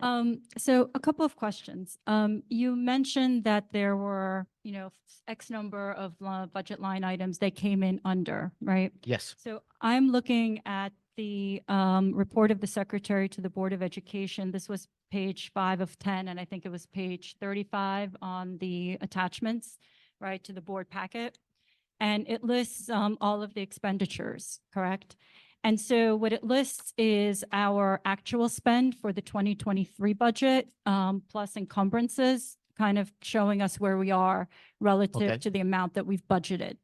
So a couple of questions. You mentioned that there were, X number of budget line items that came in under, right? Yes. So I'm looking at the report of the Secretary to the Board of Education. This was page 5 of 10, and I think it was page 35 on the attachments, right, to the board packet. And it lists all of the expenditures, correct? And so what it lists is our actual spend for the 2023 budget, plus encumbrances, kind of showing us where we are relative Okay. to the amount that we've budgeted.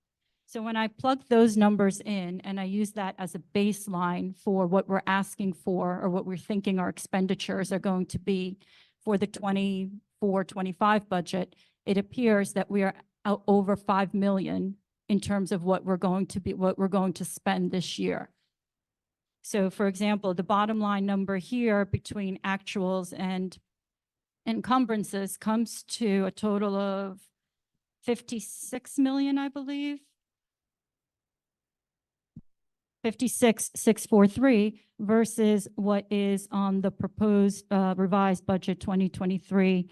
So when I plug those numbers in and I use that as a baseline for what we're asking for or what we're thinking our expenditures are going to be for the 24-25 budget, it appears that we are out over 5 million in terms of what we're going to spend this year. So for example, the bottom line number here between actuals and encumbrances comes to a total of 56 million, I believe. 56,643 versus what is on the proposed revised budget 2023,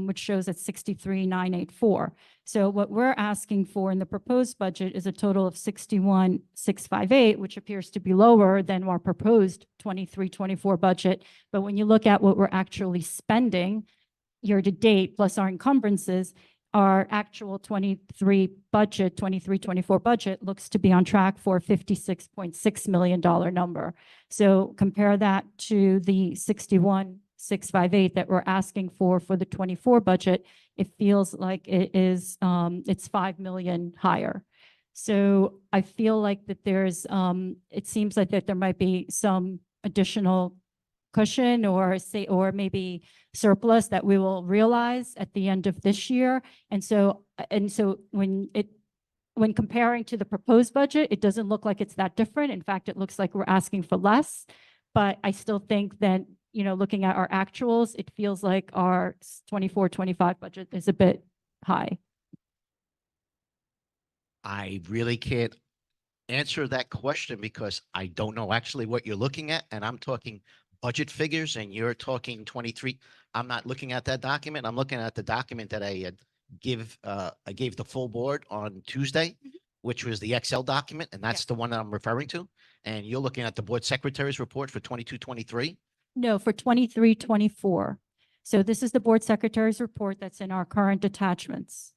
which shows at 63,984. So what we're asking for in the proposed budget is a total of 61,658, which appears to be lower than our proposed 23-24 budget. But when you look at what we're actually spending year to date plus our encumbrances, our actual 23-24 budget looks to be on track for $56.6 million number. So compare that to the 61,658 that we're asking for the 24 budget. It feels like it's 5 million higher. So I feel like that it seems like that there might be some additional cushion or maybe surplus that we will realize at the end of this year. And so when comparing to the proposed budget, it doesn't look like it's that different. In fact, it looks like we're asking for less, but I still think that, looking at our actuals, it feels like our 24-25 budget is a bit high. I really can't answer that question because I don't know actually what you're looking at, and I'm talking budget figures and you're talking 23. I'm not looking at that document. I'm looking at the document that I gave the full board on Tuesday, which was the Excel document, and that's the one that I'm referring to. And you're looking at the board secretary's report for 22-23. No, for 23-24. So this is the board secretary's report that's in our current attachments.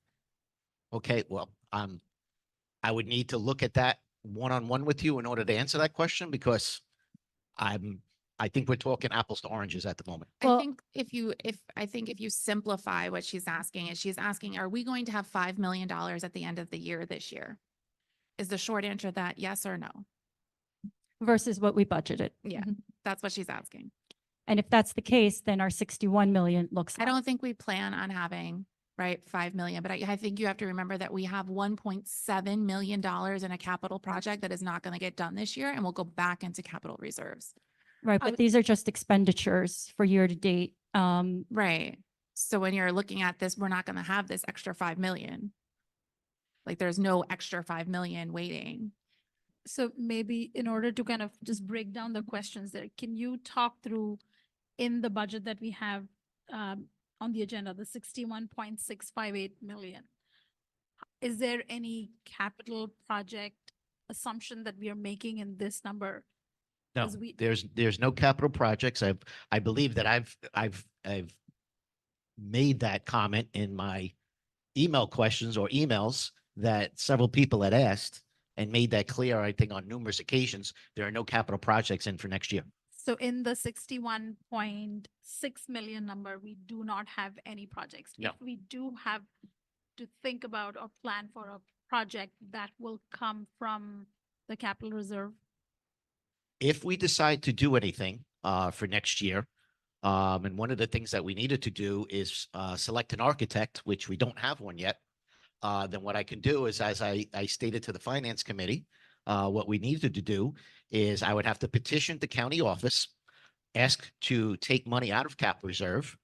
Okay, well, I would need to look at that one-on-one with you in order to answer that question because I think we're talking apples to oranges at the moment. Well- I think if you simplify what she's asking, are we going to have $5 million at the end of the year this year? Is the short answer that yes or no? Versus what we budgeted. Yeah. Mhm. That's what she's asking. And if that's the case, then our 61 million looks. I don't think we plan on having, right, 5 million, but I think you have to remember that we have $1.7 million in a capital project that is not going to get done this year and will go back into capital reserves. Right, but these are just expenditures for year to date. Right. So when you're looking at this, we're not going to have this extra 5 million. Like there's no extra 5 million waiting. So maybe in order to kind of just break down the questions there, can you talk through in the budget that we have on the agenda, the 61.658 million? Is there any capital project assumption that we are making in this number? No, 'Cause there's no capital projects. I believe that I've made that comment in my email questions or emails that several people had asked and made that clear, I think, on numerous occasions. There are no capital projects in for next year. So in the 61.6 million number, we do not have any projects. No. If we do have to think about or plan for a project that will come from the capital reserve. If we decide to do anything for next year, and one of the things that we needed to do is select an architect, which we don't have one yet, then what I can do is, as I stated to the finance committee, what we needed to do is I would have to petition the county office, ask to take money out of cap reserve.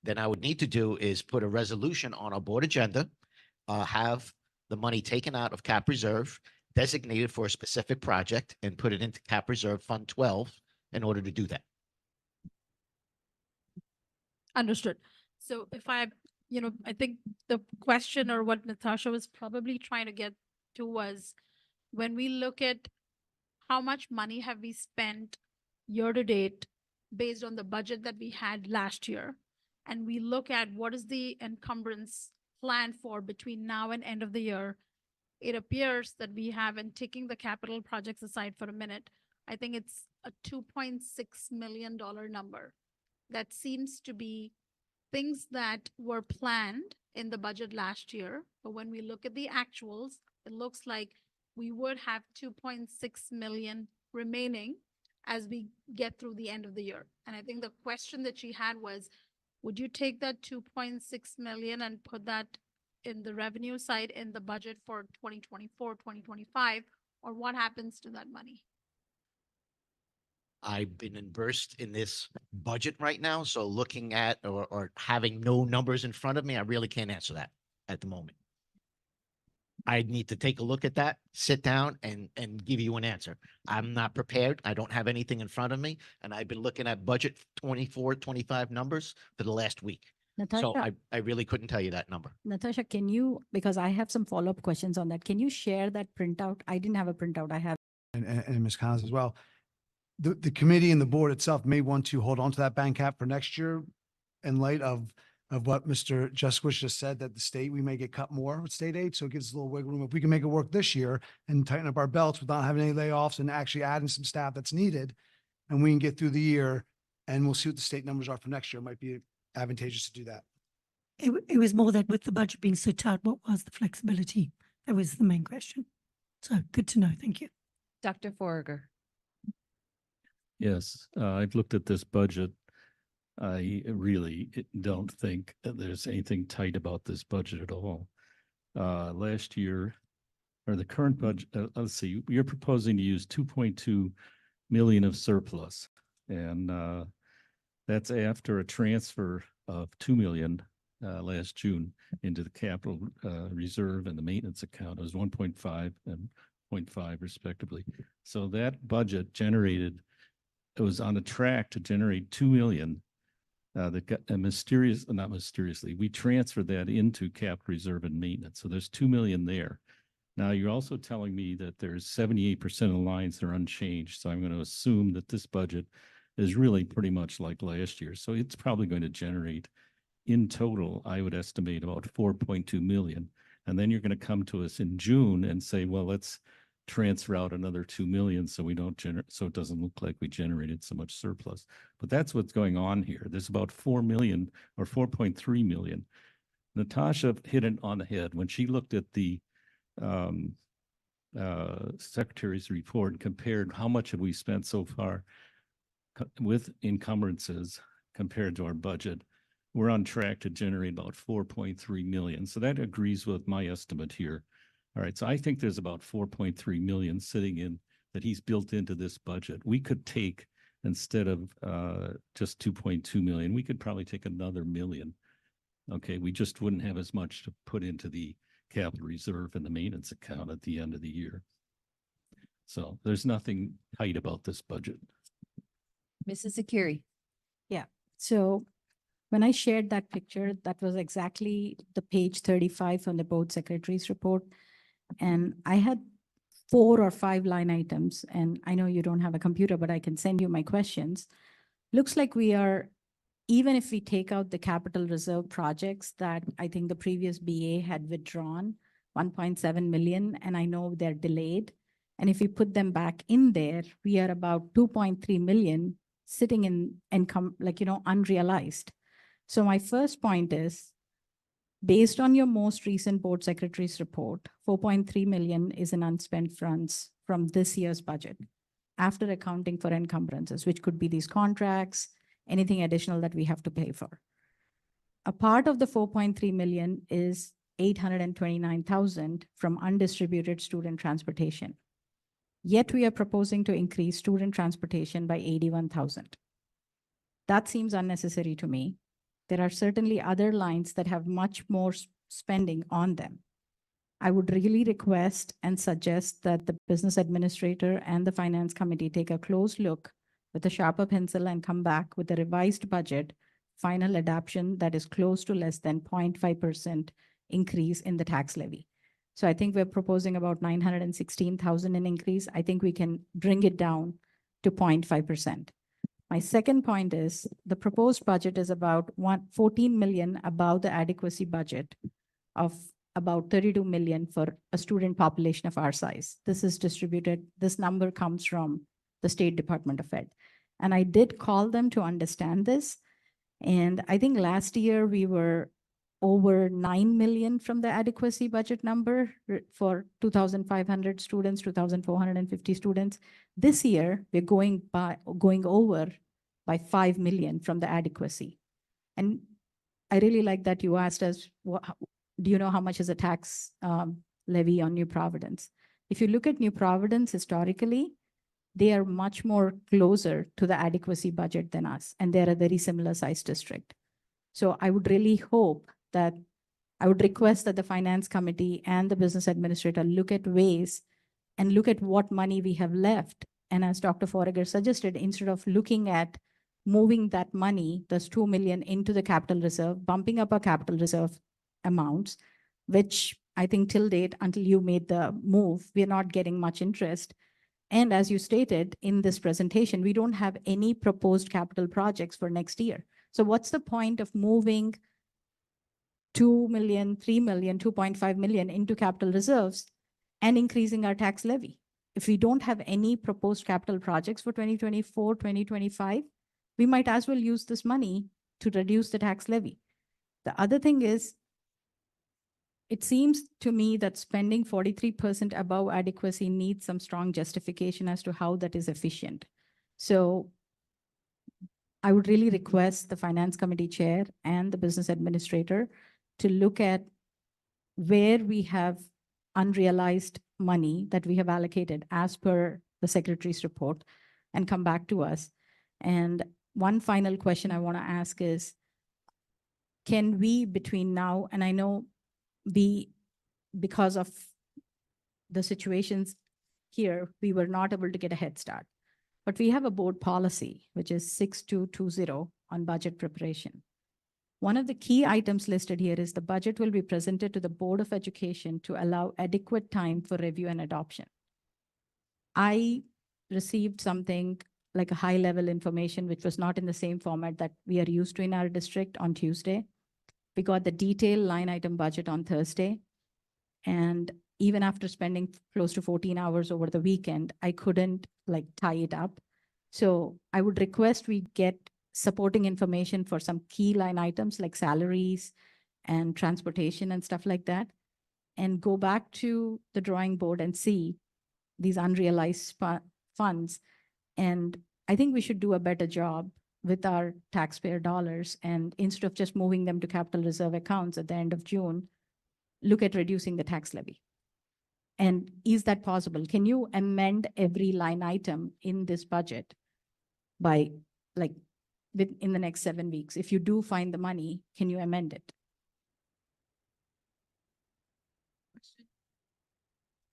Then I would need to do is put a resolution on our board agenda, have the money taken out of cap reserve, designated for a specific project, and put it into cap reserve fund 12 in order to do that. Understood. So if I, I think the question or what Natasha was probably trying to get to was when we look at how much money have we spent year to date based on the budget that we had last year, and we look at what is the encumbrance plan for between now and end of the year, it appears that we have, and taking the capital projects aside for a minute, I think it's a $2.6 million number. That seems to be things that were planned in the budget last year, but when we look at the actuals, it looks like we would have 2.6 million remaining as we get through the end of the year. And I think the question that she had was, would you take that 2.6 million and put that in the revenue side in the budget for 2024, 2025, or what happens to that money? I've been immersed in this budget right now, so looking at or having no numbers in front of me, I really can't answer that at the moment. I need to take a look at that, sit down and give you an answer. I'm not prepared. I don't have anything in front of me, and I've been looking at budget 24, 25 numbers for the last week. So Natasha, I really couldn't tell you that number. Natasha, can you, because I have some follow-up questions on that, can you share that printout? I didn't have a printout. I have. And Ms. Collins as well. The committee and the board itself may want to hold on to that bank cap for next year in light of what Mr. Juskiewicz just said, that the state, we may get cut more with state aid. So it gives us a little wiggle room. If we can make it work this year and tighten up our belts without having any layoffs and actually adding some staff that's needed, and we can get through the year and we'll see what the state numbers are for next year, it might be advantageous to do that. It was more that with the budget being so tight, what was the flexibility? That was the main question. So good to know. Thank you. Dr. Forager. Yes, I've looked at this budget. I really don't think there's anything tight about this budget at all. Last year, or the current budget, let's see, you're proposing to use 2.2 million of surplus. And that's after a transfer of 2 million last June into the capital reserve and the maintenance account. It was 1.5 and 0.5 respectively. So that budget generated, it was on a track to generate 2 million. That got not mysteriously, we transferred that into capital reserve and maintenance. So there's 2 million there. Now you're also telling me that there's 78% of the lines that are unchanged. So I'm going to assume that this budget is really pretty much like last year. So it's probably going to generate in total, I would estimate about 4.2 million. And then you're going to come to us in June and say, well, let's transfer out another 2 million so we don't generate, so it doesn't look like we generated so much surplus. But that's what's going on here. There's about 4 million or 4.3 million. Natasha hit it on the head when she looked at the secretary's report and compared how much have we spent so far with encumbrances compared to our budget. We're on track to generate about 4.3 million. So that agrees with my estimate here. All right, so I think there's about 4.3 million sitting in that he's built into this budget. We could take, instead of just 2.2 million, we could probably take another million. Okay, we just wouldn't have as much to put into the capital reserve and the maintenance account at the end of the year. So there's nothing tight about this budget. Mrs. Akiri. So when I shared that picture, that was exactly the page 35 from the board secretary's report. And I had 4 or 5 line items, and I know you don't have a computer, but I can send you my questions. Looks like we are, even if we take out the capital reserve projects that I think the previous BA had withdrawn, 1.7 million, and I know they're delayed. And if we put them back in there, we are about 2.3 million sitting in income, unrealized. So my first point is, based on your most recent board secretary's report, 4.3 million is in unspent funds from this year's budget, after accounting for encumbrances, which could be these contracts, anything additional that we have to pay for. A part of the 4.3 million is 829,000 from undistributed student transportation. Yet we are proposing to increase student transportation by 81,000. That seems unnecessary to me. There are certainly other lines that have much more spending on them. I would really request and suggest that the business administrator and the finance committee take a close look with a sharper pencil and come back with a revised budget final adoption that is close to less than 0.5% increase in the tax levy. So I think we're proposing about 916,000 in increase. I think we can bring it down to 0.5%. My second point is the proposed budget is about 14 million above the adequacy budget of about 32 million for a student population of our size. This is distributed, this number comes from the State Department of Ed. And I did call them to understand this. And I think last year we were over 9 million from the adequacy budget number for 2,500 students, 2,450 students. This year, we're going over by 5 million from the adequacy. And I really like that you asked us, do you know how much is a tax levy on New Providence? If you look at New Providence historically, they are much more closer to the adequacy budget than us, and they're a very similar size district. So I would really hope that I would request that the finance committee and the business administrator look at ways and look at what money we have left. And as Dr. Forager suggested, instead of looking at moving that money, those 2 million into the capital reserve, bumping up our capital reserve amounts, which I think till date, until you made the move, we're not getting much interest. And as you stated in this presentation, we don't have any proposed capital projects for next year. So what's the point of moving 2 million, 3 million, 2.5 million into capital reserves and increasing our tax levy? If we don't have any proposed capital projects for 2024, 2025, we might as well use this money to reduce the tax levy. The other thing is, it seems to me that spending 43% above adequacy needs some strong justification as to how that is efficient. So I would really request the finance committee chair and the business administrator to look at where we have unrealized money that we have allocated as per the secretary's report and come back to us. And one final question I want to ask is, can we between now, and I know because of the situations here, we were not able to get a head start. But we have a board policy, which is 6220 on budget preparation. One of the key items listed here is the budget will be presented to the Board of Education to allow adequate time for review and adoption. I received something like a high-level information, which was not in the same format that we are used to in our district on Tuesday. We got the detailed line item budget on Thursday. And even after spending close to 14 hours over the weekend, I couldn't tie it up. So I would request we get supporting information for some key line items like salaries and transportation and stuff like that, and go back to the drawing board and see these unrealized funds. And I think we should do a better job with our taxpayer dollars, and instead of just moving them to capital reserve accounts at the end of June, look at reducing the tax levy. And is that possible? Can you amend every line item in this budget by in the next 7 weeks? If you do find the money, can you amend it?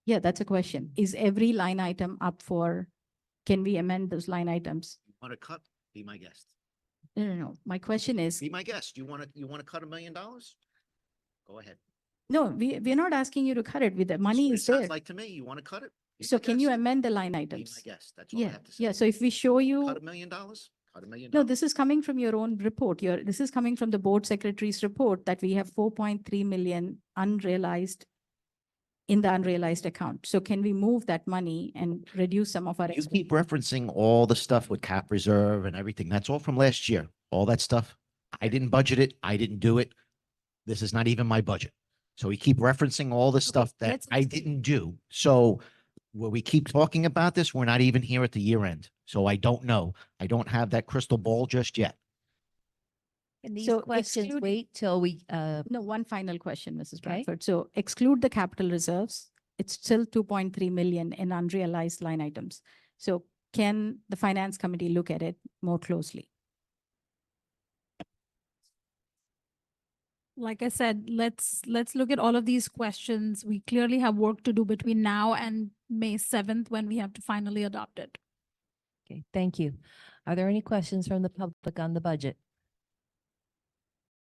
Yeah, that's a question. Is every line item up for, can we amend those line items? You want to cut? Be my guest. No. My question is, Be my guest. You want to cut $1 million? Go ahead. no, we're not asking you to cut it. With the money It is there. sounds like to me, you want to cut it. Be So my can you guest. amend the line Be items? my guest. That's all I Yeah, have to say. yeah. So if we show you, Cut $1 million? Cut $1 million. no, this is coming from your own report. This is coming from the board secretary's report that we have 4.3 million unrealized in the unrealized account. So can we move that money and reduce some of our? You keep referencing all the stuff with cap reserve and everything. That's all from last year. All that stuff. I didn't budget it. I didn't do it. This is not even my budget. So we keep referencing all the stuff that let's- I didn't do. So when we keep talking about this, we're not even here at the year end. So I don't know. I don't have that crystal ball just yet. And these So questions excluding- wait till we, No, one final question, Mrs. Okay. Bradford. So exclude the capital reserves. It's still 2.3 million in unrealized line items. So can the finance committee look at it more closely? Like I said, let's look at all of these questions. We clearly have work to do between now and May 7th when we have to finally adopt it. okay, thank you. Are there any questions from the public on the budget?